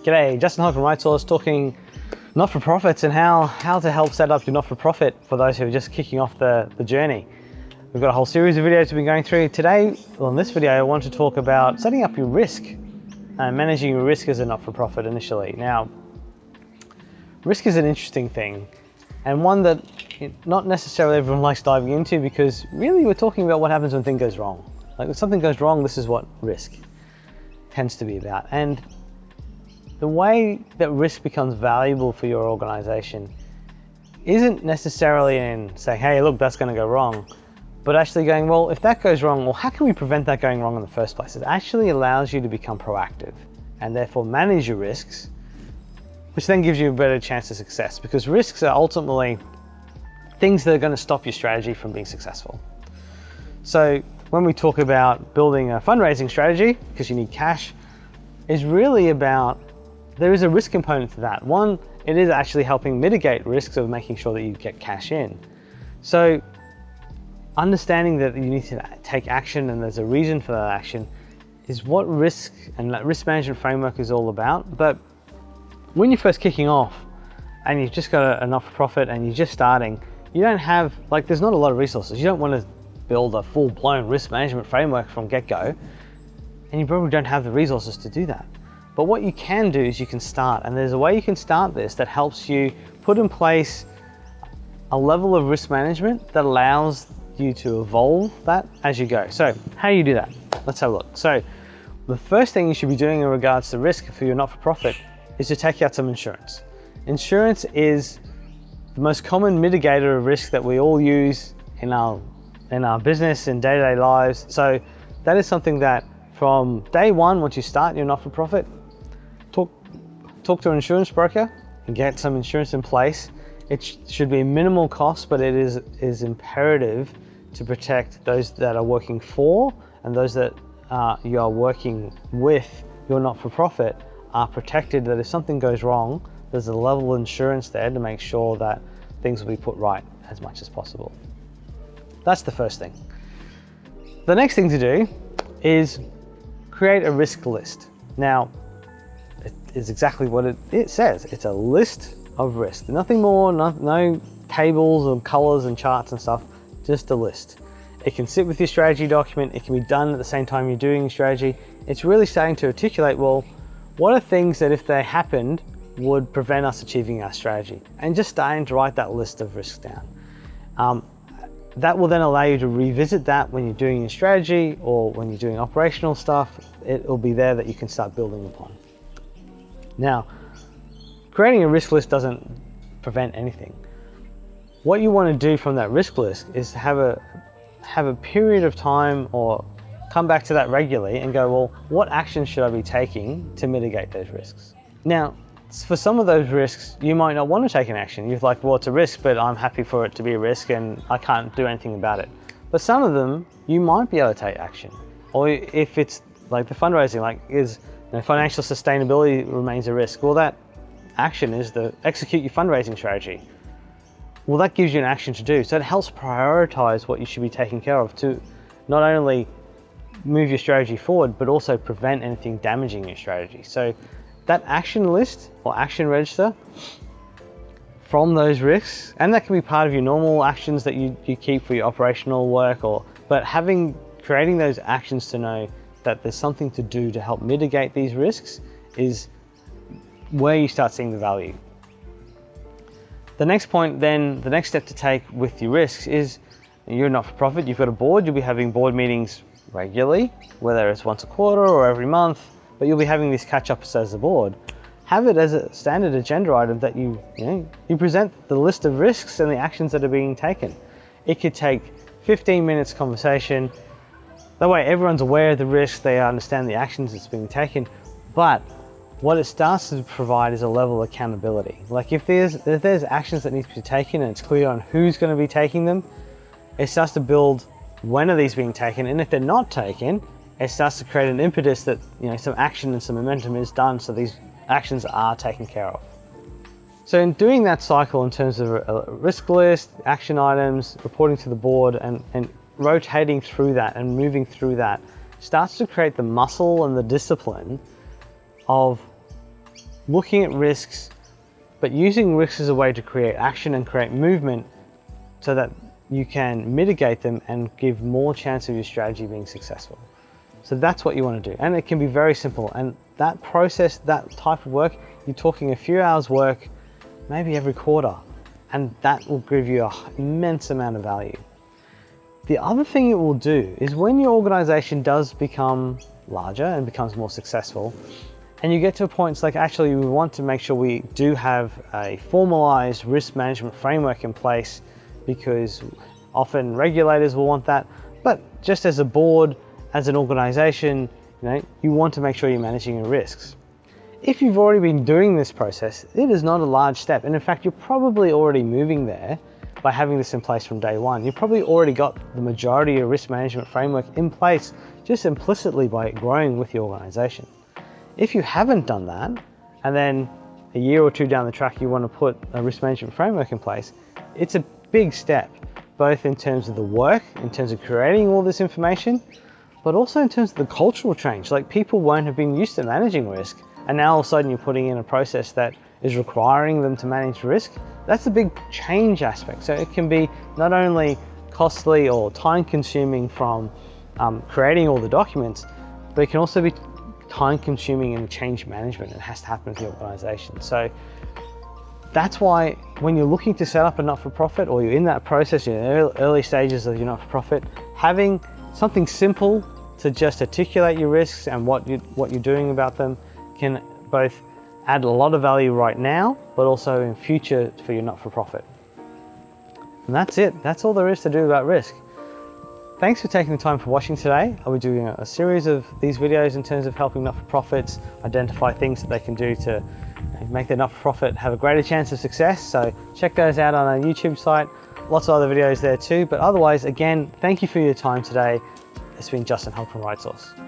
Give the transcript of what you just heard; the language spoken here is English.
G'day, Justin Hogg from Right Source, talking not-for-profits and how to help set up your not-for-profit for those who are just kicking off the journey. We've got a whole series of videos we've been going through. Today, well, in this video, I want to talk about setting up your risk and managing your risk as a not-for-profit initially. Now, risk is an interesting thing and one that not necessarily everyone likes diving into, because really we're talking about what happens when things goes wrong. Like, if something goes wrong, this is what risk tends to be about. And the way that risk becomes valuable for your organization isn't necessarily in saying, hey, look, that's going to go wrong, but actually going, well, if that goes wrong, well, how can we prevent that going wrong in the first place? It actually allows you to become proactive and therefore manage your risks, which then gives you a better chance of success, because risks are ultimately things that are going to stop your strategy from being successful. So when we talk about building a fundraising strategy, because you need cash, is really about, there is a risk component to that. One, it is actually helping mitigate risks of making sure that you get cash in. So understanding that you need to take action and there's a reason for that action is what risk and that risk management framework is all about. But when you're first kicking off and you've just got a not-for-profit and you're just starting, you don't have, like, there's not a lot of resources. You don't want to build a full-blown risk management framework from get-go, and you probably don't have the resources to do that. But what you can do is you can start, and there's a way you can start this that helps you put in place a level of risk management that allows you to evolve that as you go. So how do you do that? Let's have a look. So the first thing you should be doing in regards to risk for your not-for-profit is to take out some insurance. Insurance is the most common mitigator of risk that we all use in our business and day-to-day lives. So that is something that from day one, once you start your not-for-profit, talk to an insurance broker and get some insurance in place. It should be minimal cost, but it is imperative to protect those that are working for and those that you are working with your not-for-profit are protected, that if something goes wrong, there's a level of insurance there to make sure that things will be put right as much as possible. That's the first thing. The next thing to do is create a risk list. Now, it is exactly what it says. It's a list of risks. Nothing more, no tables or colors and charts and stuff, just a list. It can sit with your strategy document. It can be done at the same time you're doing your strategy. It's really starting to articulate, well, what are things that if they happened would prevent us achieving our strategy? And just starting to write that list of risks down. That will then allow you to revisit that when you're doing your strategy or when you're doing operational stuff. It will be there that you can start building upon. Now, creating a risk list doesn't prevent anything. What you want to do from that risk list is to have a period of time, or come back to that regularly and go, well, what actions should I be taking to mitigate those risks? Now, for some of those risks, you might not want to take an action. You're like, well, it's a risk, but I'm happy for it to be a risk and I can't do anything about it. But some of them, you might be able to take action. Or if it's like the fundraising, like financial sustainability remains a risk. Well, that action is to execute your fundraising strategy. Well, that gives you an action to do. So it helps prioritize what you should be taking care of to not only move your strategy forward, but also prevent anything damaging your strategy. So that action list or action register from those risks, and that can be part of your normal actions that you keep for your operational work, but creating those actions to know that there's something to do to help mitigate these risks is where you start seeing the value. The next point then, the next step to take with your risks is, you're not for profit, you've got a board, you'll be having board meetings regularly, whether it's once a quarter or every month, but you'll be having these catch-ups as a board. Have it as a standard agenda item that you present the list of risks and the actions that are being taken. It could take 15 minutes conversation. That way everyone's aware of the risks, they understand the actions that's being taken, but what it starts to provide is a level of accountability. Like if there's actions that need to be taken and it's clear on who's going to be taking them, it starts to build when are these being taken, and if they're not taken, it starts to create an impetus that some action and some momentum is done, so these actions are taken care of. So in doing that cycle in terms of a risk list, action items, reporting to the board, and rotating through that and moving through that starts to create the muscle and the discipline of looking at risks, but using risks as a way to create action and create movement so that you can mitigate them and give more chance of your strategy being successful. So that's what you want to do. And it can be very simple. And that process, that type of work, you're talking a few hours work, maybe every quarter, and that will give you an immense amount of value. The other thing it will do is when your organization does become larger and becomes more successful, and you get to a point, it's like, actually, we want to make sure we do have a formalized risk management framework in place, because often regulators will want that. But just as a board, as an organization, you want to make sure you're managing your risks. If you've already been doing this process, it is not a large step. And in fact, you're probably already moving there by having this in place from day one. You've probably already got the majority of your risk management framework in place just implicitly by growing with the organization. If you haven't done that, and then a year or two down the track, you want to put a risk management framework in place, it's a big step, both in terms of the work, in terms of creating all this information, but also in terms of the cultural change. Like, people won't have been used to managing risk, and now all of a sudden you're putting in a process that is requiring them to manage risk. That's a big change aspect. So it can be not only costly or time consuming from creating all the documents, but it can also be time consuming in change management. It has to happen with the organization. So that's why when you're looking to set up a not-for-profit, or you're in that process, in early stages of your not-for-profit, having something simple to just articulate your risks and what you're doing about them can both add a lot of value right now, but also in future for your not-for-profit. And that's it. That's all there is to do about risk. Thanks for taking the time for watching today. I'll be doing a series of these videos in terms of helping not-for-profits identify things that they can do to make their not-for-profit have a greater chance of success. So check those out on our YouTube site. Lots of other videos there too. But otherwise, again, thank you for your time today. It's been Justin Hogg from RightSource.